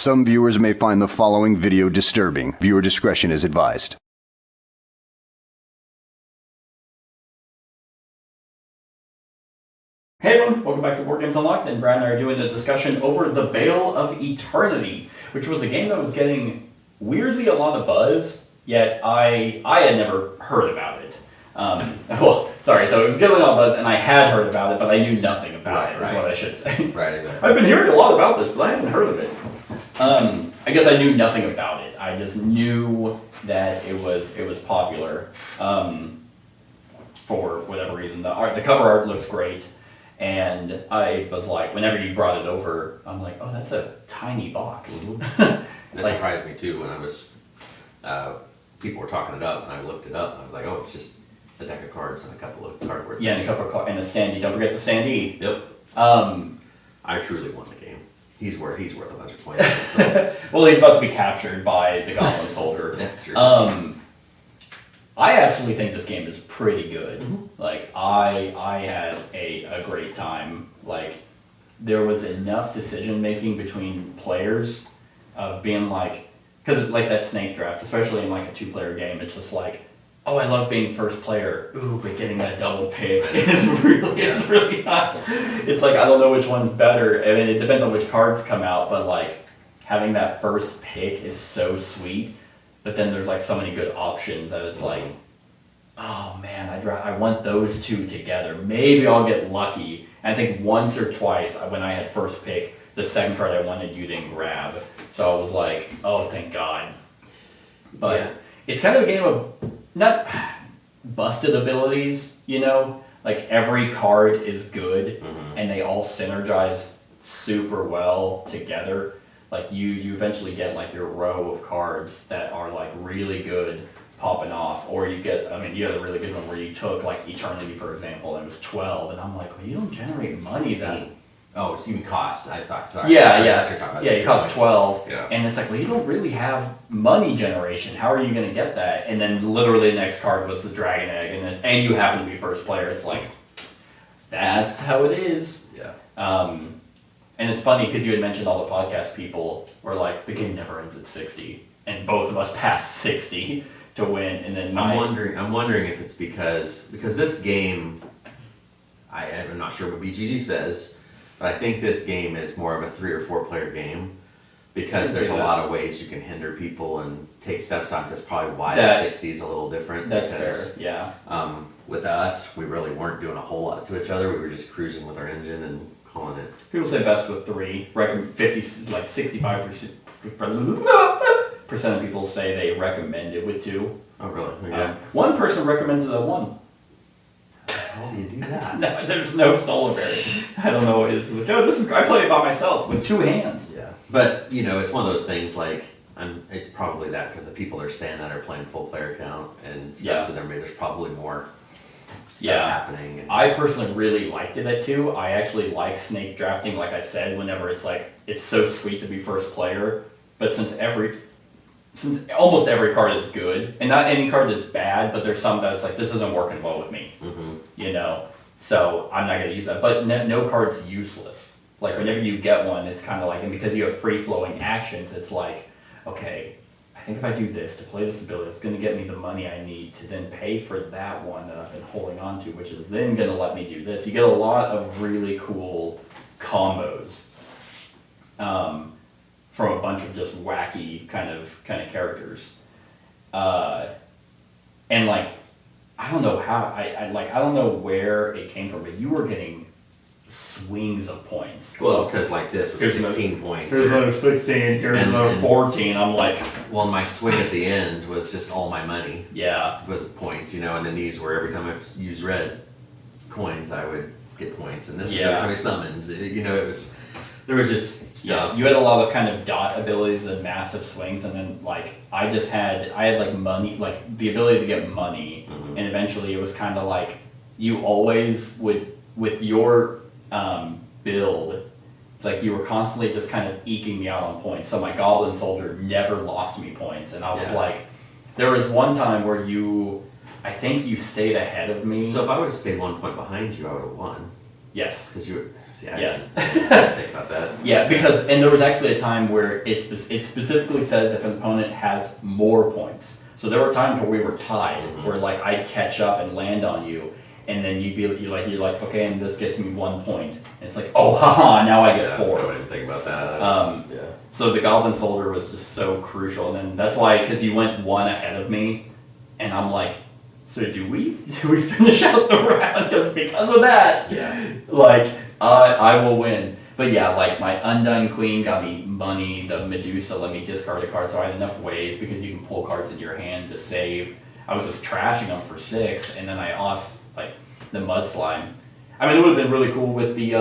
Some viewers may find the following video disturbing. Viewer discretion is advised. Hey everyone, welcome back to Board Games Unlocked, and Brad and I are doing a discussion over the Vale of Eternity, which was a game that was getting weirdly a lot of buzz, yet I had never heard about it. So it was getting a lot of buzz, and I had heard about it, but I knew nothing about it, is what I should say. Right, exactly. I've been hearing a lot about this, but I haven't heard of it. I guess I knew nothing about it. I just knew that it was popular, for whatever reason. The cover art looks great. And I was like, whenever you brought it over, I'm like, oh, that's a tiny box. Mm-hmm. That surprised me too when I was, people were talking it up and I looked it up and I was like, oh, it's just a deck of cards and a couple of cardboard. Yeah, and a couple of cards and a standee. Don't forget the standee. Yep. I truly won the game. He's worth a bunch of points. So. Well, he's about to be captured by the Goblin Soldier. That's true. I actually think this game is pretty good. Mm-hmm. Like, I had a great time. Like, there was enough decision making between players of being like, because like that snake draft, especially in like a 2-player game, it's just like, oh, I love being first player. Ooh, but getting that double pick is really nice. It's like, I don't know which one's better. I mean, it depends on which cards come out, but like having that first pick is so sweet. But then there's like so many good options that it's like, oh man, I want those two together. Maybe I'll get lucky. And I think once or twice when I had first pick, the second card I wanted you didn't grab. So I was like, oh, thank God. But yeah. It's kind of a game of not busted abilities, you know? Like every card is good and they all synergize super well together. Like you eventually get like your row of cards that are like really good popping off, or you get, I mean, you had a really good one where you took like Eternity, for example, and it was 12, and I'm like, well, you don't generate money that. Oh, you mean costs? I thought, sorry. Yeah, Yeah, it costs 12, yeah. And it's like, well, you don't really have money generation. How are you going to get that? And then literally the next card was the Dragon Egg, and you happen to be first player. It's like, that's how it is. Yeah. And it's funny because you had mentioned all the podcast people were like, the game never ends at 60, and both of us passed 60 to win, and then I'm wondering if it's because this game, I'm not sure what BGG says, but I think this game is more of a 3 or 4 player game because there's a lot of ways you can hinder people and take steps on. That's probably why the 60 is a little different. That's because, fair, yeah. With us, we really weren't doing a whole lot to each other. We were just cruising with our engine and calling it. People say best with 3. 65% of people say they recommend it with 2. Oh, really? Okay. One person recommends it at 1. How do you do that? No, there's no solo variant. I don't know what it is. No, I play it by myself with 2 hands. Yeah, but you know, it's one of those things like, it's probably that because the people are saying that are playing full player count and stuff, so there's probably more stuff happening. And I personally really liked it at 2. I actually like snake drafting, like I said, whenever it's like, it's so sweet to be first player, but since almost every card is good, and not any card is bad, but there's some that's like, this isn't working well with me, you know, so I'm not going to use that, but no card's useless. Like whenever you get one, it's kind of like, and because you have free-flowing actions, it's like, okay, I think if I do this to play this ability, it's going to get me the money I need to then pay for that one that I've been holding on to, which is then going to let me do this. You get a lot of really cool combos from a bunch of just wacky kind of characters. And like, I don't know how, I don't know where it came from, but you were getting swings of points. Well, because like this was 16 points. Here's another 16, here's another 14. I'm like... Well, my swing at the end was just all my money. Yeah. Was points, you know, and then these were every time I used red coins, I would get points. And this was every time I summons. You know, there was just stuff. Yeah, you had a lot of kind of dot abilities and massive swings, and then like I had like money, like the ability to get money, and eventually it was kind of like you always would, with your build, like you were constantly just kind of eking me out on points. So my Goblin Soldier never lost me points, and I was like, there was one time where I think you stayed ahead of me. So if I would have stayed 1 point behind you, I would have won. Yes. Because you see, I Yes. didn't think about that. Yeah, because and there was actually a time where it specifically says if an opponent has more points. So there were times where we were tied, where like I'd catch up and land on you, and then you're like okay, and this gets me 1 point, and it's like oh haha, now I get 4. I didn't think about that. Yeah. So the Goblin Soldier was just so crucial, and then that's why because you went 1 ahead of me, and I'm like, so do we finish out the round because of that? Yeah. Like I will win. But yeah, like my Undone Queen got me money. The Medusa let me discard a card, so I had enough ways because you can pull cards into your hand to save. I was just trashing them for 6, and then I lost like the Mudslime. I mean, it would have been really cool with the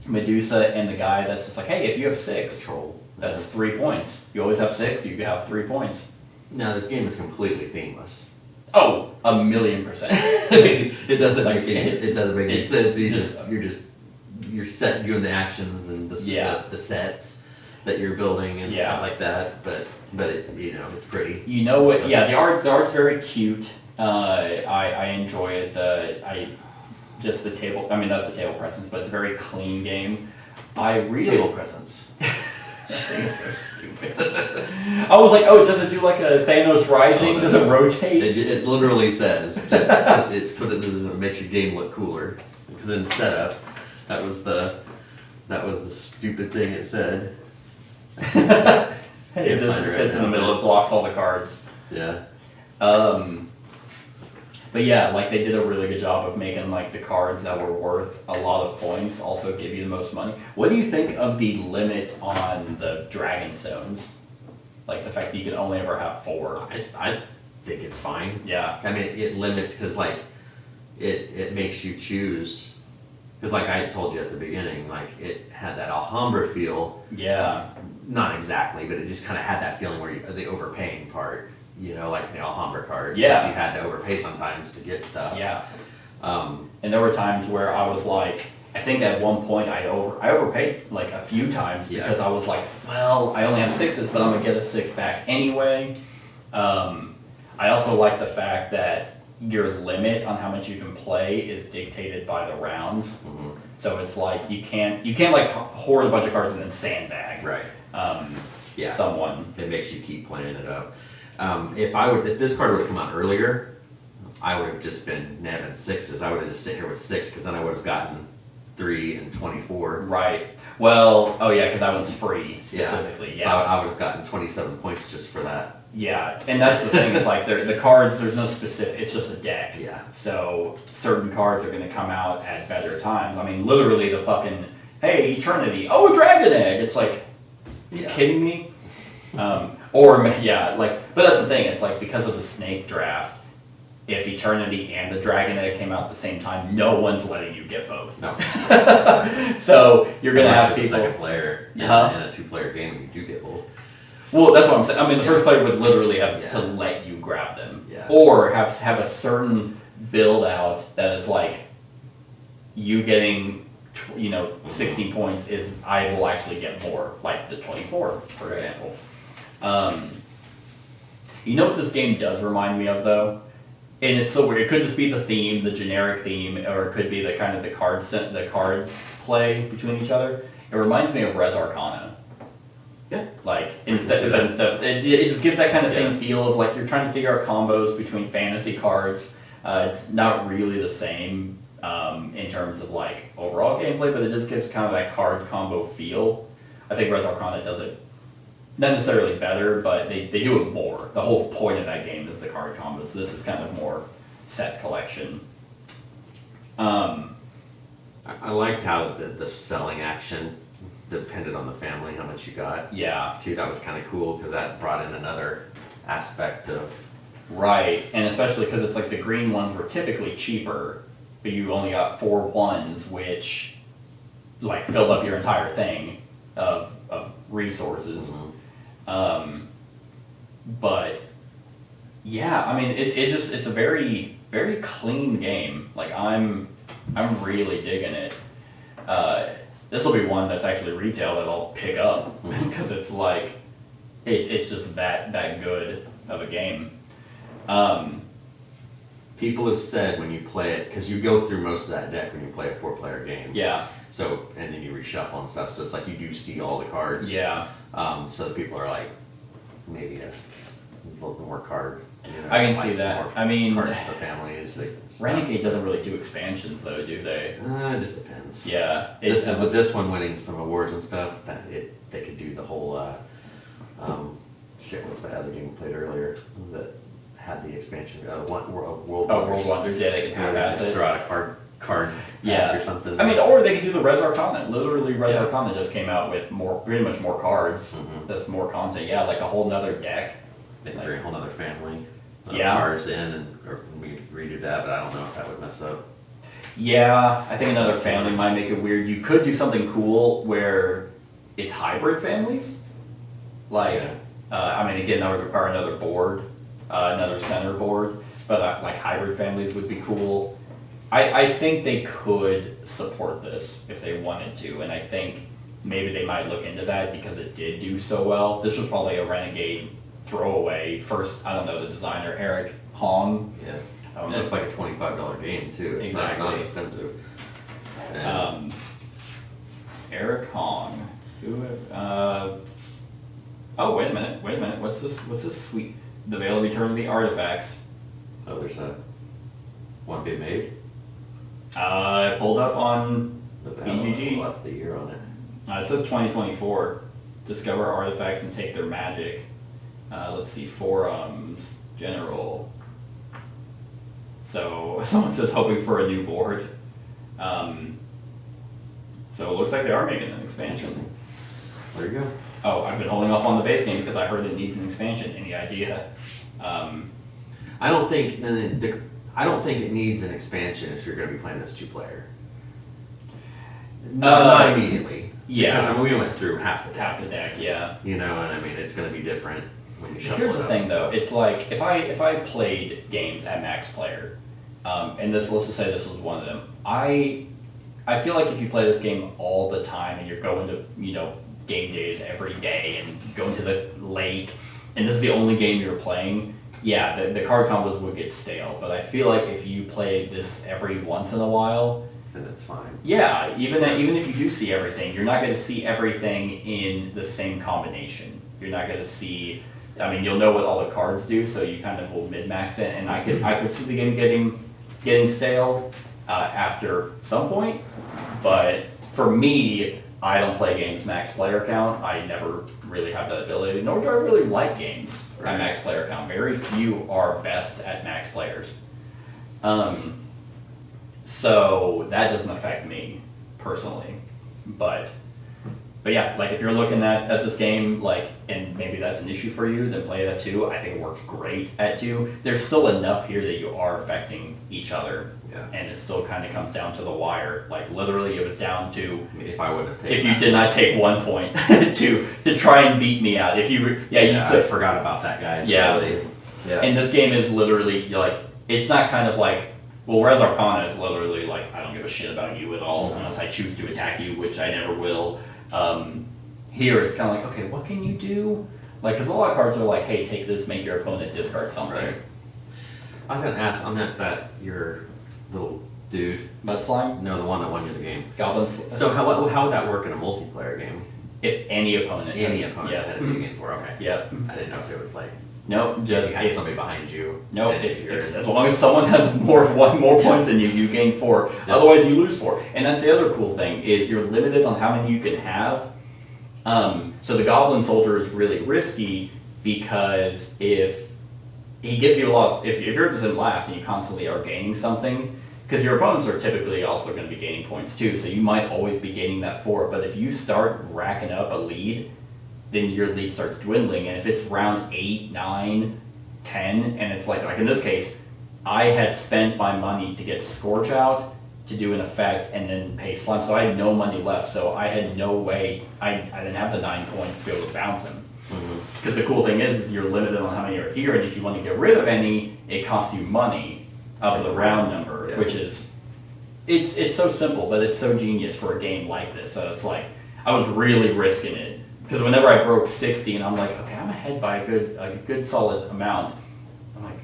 Medusa and the guy that's just like, hey, if you have 6, Troll. that's 3 points. You always have 6, you have 3 points. No, this game is completely themeless. Oh, 1,000,000%. It doesn't Like, make any it- sense. just- You're doing the actions and the sets that you're building and Yeah. stuff like that. But it, it's pretty. You know what? Yeah, the art's very cute. I enjoy it. Just the table. I mean, not the table presence, but it's a very clean game. I really Table presence. Things are stupid. I was like, oh, does it do like a Thanos Rising? Oh, no. Does it rotate? It literally says it makes your game look cooler because in setup that was the stupid thing it said. Hey, it just sits in the middle. It blocks all the cards. Yeah. But yeah, like they did a really good job of making like the cards that were worth a lot of points also give you the most money. What do you think of the limit on the Dragon Stones? Like the fact that you can only ever have 4. I think it's fine. Yeah. I mean, it limits because like it makes you choose. Because like I had told you at the beginning, like it had that Alhambra feel. Yeah. Not exactly, but it just kind of had that feeling where the overpaying part. Like the Alhambra cards. Yeah. Like you had to overpay sometimes to get stuff. Yeah. And there were times where I was like, I think at one point I overpaid like a few times because I was like, well, I only have 6s, but I'm gonna get a 6 back anyway. I also like the fact that your limit on how much you can play is dictated by the rounds. Mm-hmm. So it's like you can't like hoard a bunch of cards and then sandbag. Right. Yeah. Someone. It makes you keep playing it up. If this card would have come out earlier, I would have just been nabbing 6s. I would have just sit here with 6 because then I would have gotten 3 and 24. Right. Well, oh yeah, because that one's free specifically. Yeah. So I would have gotten 27 points just for that. Yeah, and that's the thing is like the cards. There's no specific. It's just a deck. Yeah. So certain cards are going to come out at better times. I mean, literally the fucking hey Eternity. Oh, Dragon Egg. It's like, are you kidding me? Or yeah, like, but that's the thing. It's like because of the Snake Draft, if Eternity and the Dragon Egg came out at the same time, no one's letting you get both. No. So you're gonna Unless have you're people. the second player in Uh-huh. a 2-player game, you do get both. Well, that's what I'm saying. I mean, the first player would literally have Yeah. to let you grab them, Yeah. or have a certain build out that is like you getting, 16 points is I will actually get more, like the 24, for example. You know what this game does remind me of though, and it's so weird. It could just be the theme, the generic theme, or it could be the kind of the card play between each other. It reminds me of Res Arcana. Yeah. Like can see that. it just gives that kind of same feel of like you're trying to figure out combos between fantasy cards. It's not really the same in terms of like overall gameplay, but it just gives kind of that card combo feel. I think Res Arcana does it not necessarily better, but they do it more. The whole point of that game is the card combos. So this is kind of more set collection. I liked how the selling action depended on the family, how much you got. Yeah. Too, that was kind of cool because that brought in another aspect of. Right, and especially because it's like the green ones were typically cheaper, but you only got 4 ones, which like filled up your entire thing of resources. But yeah, I mean it's a very, very clean game. Like I'm really digging it. This will be one that's actually retail that I'll pick up because it's like it's just that good of a game. people have said when you play it, because you go through most of that deck when you play a 4-player game. Yeah. So, and then you reshuffle and stuff, so it's like you do see all the cards. Yeah. So people are like, maybe a little bit more cards. You know, I can like see some that. more I mean, cards for the families. Renegade doesn't really do expansions though, do they? It just depends. Yeah. With this one winning some awards and stuff, they could do the whole shit. What's that other game we played earlier that had the expansion? World World Wonders. Yeah, they can Yeah, have they that. just throw out a card Yeah. or something. I mean, or they could do the Res Arcana. Literally, Res Yeah. Arcana just came out with pretty much more cards. Mhm. That's more content. Yeah, like a whole nother deck. They can bring a whole other family of Yeah. cards in, or we redo that, but I don't know if that would mess up. Yeah, I think another family might make it weird. You could do something cool where it's hybrid families. Like, Yeah. I mean, again, that would require another board, another center board, but like hybrid families would be cool. I think they could support this if they wanted to, and I think maybe they might look into that because it did do so well. This was probably a Renegade throwaway. First, I don't know, the designer, Eric Hong. Yeah. I don't And know it's if- like a $25 game too. It's not Exactly. expensive. And Eric Hong. Who? Oh, wait a minute. What's this sweet? The Vale of Eternity artifacts. oh, there's a one being made. I pulled up on Does it BGG. What's the year on it? It says 2024. Discover artifacts and take their magic. Let's see, forums, general. So someone says hoping for a new board. So it looks like they are making an expansion. There you go. Oh, I've been holding off on the base game because I heard it needs an expansion. Any idea? I don't think it needs an expansion if you're going to be playing this 2-player. Not immediately. yeah. Because I mean, we went through half the deck. Half the deck, yeah. You know, and I mean, it's going to be different when you shuffle Here's it the up thing and though, stuff. it's like if I played games at max player, and let's just say this was one of them, I feel like if you play this game all the time and you're going to, game days every day and going to the lake, and this is the only game you're playing, yeah, the card combos would get stale. But I feel like if you play this every once in a while, then it's fine. yeah, even if you do see everything, you're not going to see everything in the same combination. You're not going to see. I mean, you'll know what all the cards do, so you kind of will min-max it. And I could see the game getting stale after some point. But for me, I don't play games max player count. I never really have that ability, nor do I really like games at max player count. Very few are best at max players. So that doesn't affect me personally, but yeah, like if you're looking at this game, like, and maybe that's an issue for you, then play that too. I think it works great at 2. There's still enough here that you are affecting each other, Yeah. and it still kind of comes down to the wire. Like literally, it was down to I mean, if I wouldn't have taken if you that- did not take 1 point to try and beat me out. If you I took. forgot about that, guys. Yeah. Really. Yeah. And this game is literally like, it's not kind of like, well, Res Arcana is literally like, I don't give a shit about you at all unless I choose to attack you, which I never will. Here it's kind of like, okay, what can you do? Like, because a lot of cards are like, hey, take this, make your opponent discard something. Right. I was gonna ask on that your little dude. Mud Slime, No, the one that won you the game. Goblins. So how would that work in a multiplayer game? if any opponent. Any has- opponents yeah. had a big game for? Okay. Yep. I didn't know if it was like Nope. Just you had somebody behind you. No, and if you're- as long as someone has more points than you, you gain 4. Yeah. Otherwise, you lose 4. And that's the other cool thing is you're limited on how many you can have. So the Goblin Soldier is really risky because if he gives you a lot of, if you're just in last and you constantly are gaining something, because your opponents are typically also going to be gaining points too, so you might always be gaining that 4. But if you start racking up a lead, then your lead starts dwindling, and if it's round 8, 9, 10, and it's like in this case, I had spent my money to get Scorch out to do an effect and then pay Slime, so I had no money left, so I had no way, I didn't have the 9 coins to be able to bounce him. Because the cool thing is you're limited on how many are here, and if you want to get rid of any, it costs you money of the round number, Yeah. which is, it's so simple, but it's so genius for a game like this. So it's like, I was really risking it. Because whenever I broke 60 and I'm like, okay, I'm ahead by a good solid amount, I'm like,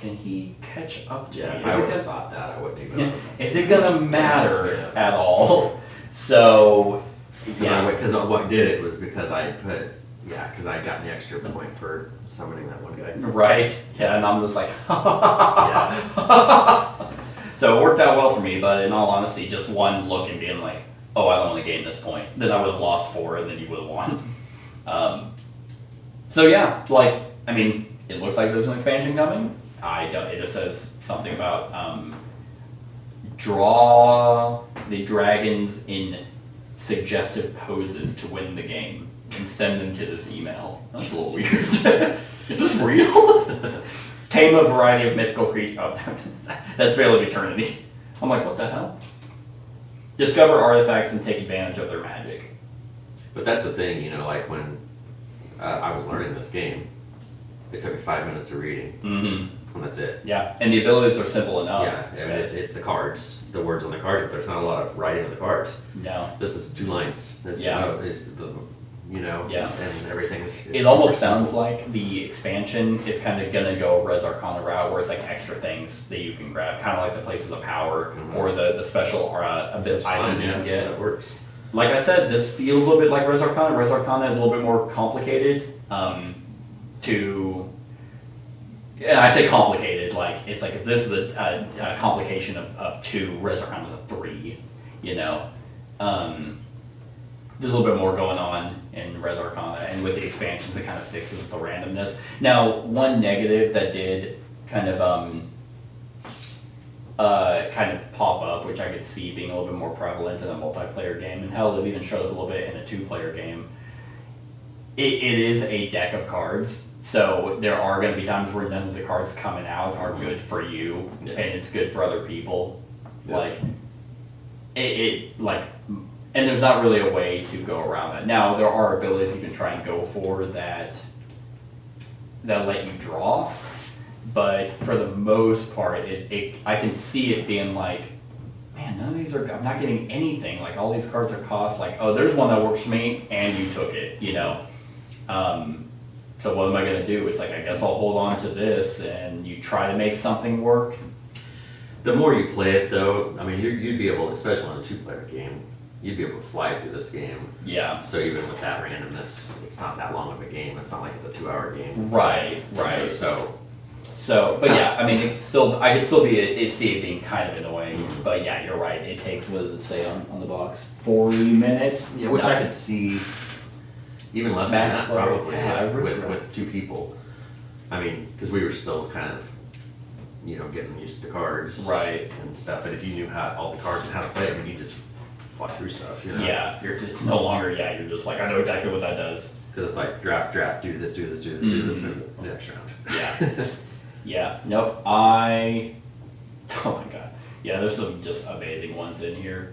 can he catch up to Yeah, me? if I would have thought that, I wouldn't even. Is it gonna matter Yeah. at all? So, yeah. Because what did it was because I put, because I got an extra point for summoning that one guy. Right? Yeah, and I'm just like, Yeah. So it worked out well for me, but in all honesty, just one look and being like, oh, I only gained this point. Then I would have lost 4 and then you would have won. So yeah, like, I mean, it looks like there's an expansion coming. I don't, it just says something about draw the dragons in suggestive poses to win the game and send them to this email. That's a little weird. Is this real? Tame a variety of mythical creatures. Oh, that's Veil of Eternity. I'm like, what the hell? Discover artifacts and take advantage of their magic. But that's the thing, like when I was learning this game, it took me 5 minutes of reading, and that's it. Yeah, and the abilities are simple enough. Yeah, I mean, it's the cards, the words on the card, but there's not a lot of writing on the cards. No. This is 2 lines. There's Yeah. the note, is the, Yeah. and everything's. It almost sounds like the expansion is kind of gonna go Res Arcana route, where it's like extra things that you can grab, kind of like the Places of Power or the special or a bit of items you can get. It works. Like I said, this feels a little bit like Res Arcana. Res Arcana is a little bit more complicated. And I say complicated, like it's like if this is a complication of 2, Res Arcana is a 3. There's a little bit more going on in Res Arcana, and with the expansions, it kind of fixes the randomness. Now, one negative that did kind of pop up, which I could see being a little bit more prevalent in a multiplayer game, and hell, it even showed up a little bit in a 2-player game. It is a deck of cards, so there are going to be times where none of the cards coming out are good for you, and it's good for other people. Yeah. Like, and there's not really a way to go around that. Now, there are abilities you can try and go for that let you draw, but for the most part, I can see it being like, man, none of these I'm not getting anything. Like, all these cards are cost, like, oh, there's one that works for me, and you took it, So what am I gonna do? It's like, I guess I'll hold on to this, and you try to make something work. The more you play it, though, I mean, you'd be able, especially on a 2-player game, you'd be able to fly through this game. Yeah. So even with that randomness, it's not that long of a game. It's not like it's a 2-hour game. Right. So, but yeah, I mean, I could still see it being kind of annoying. But yeah, you're right. It takes, what does it say on the box? 40 minutes. Yeah, which I could see even less than Max that player. probably Yeah, with 2 people. I mean, because we were still kind of, getting used to cards, Right. and stuff. But if you knew how all the cards and how to play them, you just fly through stuff. Yeah, it's no longer. Yeah, you're just like, I know exactly what that does. Because it's like draft, do this, do this, and the next round. Yeah. Yeah. Nope. Oh my god. Yeah, there's some just amazing ones in here.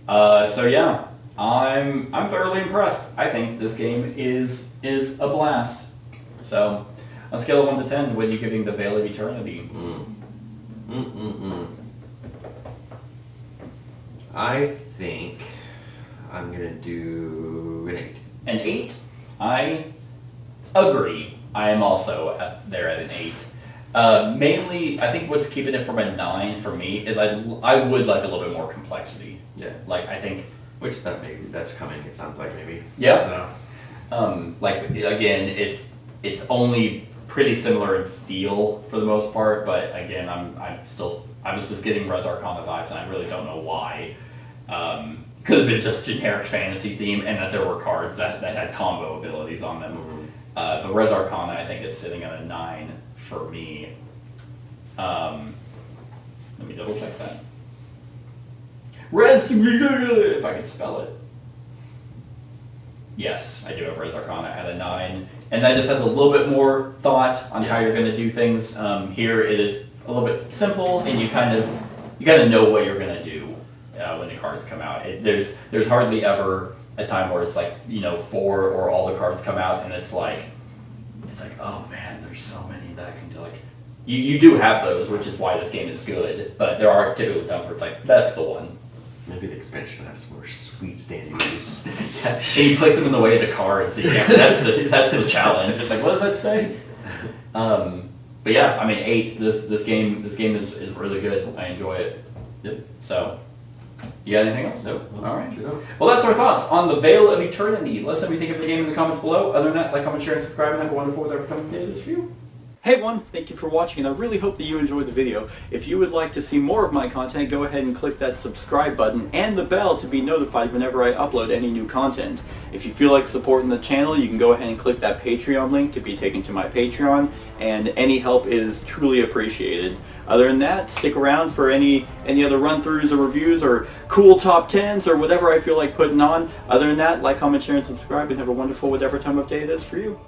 So yeah, I'm thoroughly impressed. I think this game is a blast. So, on a scale of 1 to 10, what are you giving the Veil of Eternity? I think I'm gonna do an 8. An 8? I agree. I am also there at an 8. Mainly, I think what's keeping it from a 9 for me is I would like a little bit more complexity. Yeah. Like, I think... Which that's coming, it sounds like maybe. Yeah. So. Like, again, it's only pretty similar in feel for the most part, but again, I was just getting Res Arcana vibes, and I really don't know why. Could have been just generic fantasy theme, and that there were cards that had combo abilities on them. But Res Arcana, I think, is sitting at a 9 for me. Let me double check that. If I can spell it. Yes, I do have Res Arcana at a 9, and that just has a little bit more thought on how you're going to do things. Here it is a little bit simple, and you kind of know what you're going to do when the cards come out. There's hardly ever a time where it's like 4 or all the cards come out, and it's like oh man, there's so many that I can do. Like you do have those, which is why this game is good. But there are typically times where it's like that's the one. Maybe the expansion has some more sweet standees. Yeah, and you place them in the way of the cards. So that's the challenge. It's like, what does that say? but yeah, I mean 8. This game is really good. I enjoy it. Yep. So, you got anything else? Nope. All right. Sure. Well, that's our thoughts on the Vale of Eternity. Let us know what you think of the game in the comments below. Other than that, like, comment, share, and subscribe, and have a wonderful whatever coming day is for you. Hey everyone, thank you for watching, and I really hope that you enjoyed the video. If you would like to see more of my content, go ahead and click that subscribe button and the bell to be notified whenever I upload any new content. If you feel like supporting the channel, you can go ahead and click that Patreon link to be taken to my Patreon, and any help is truly appreciated. Other than that, stick around for any other run-throughs or reviews or cool top 10s or whatever I feel like putting on. Other than that, like, comment, share, and subscribe, and have a wonderful whatever time of day it is for you.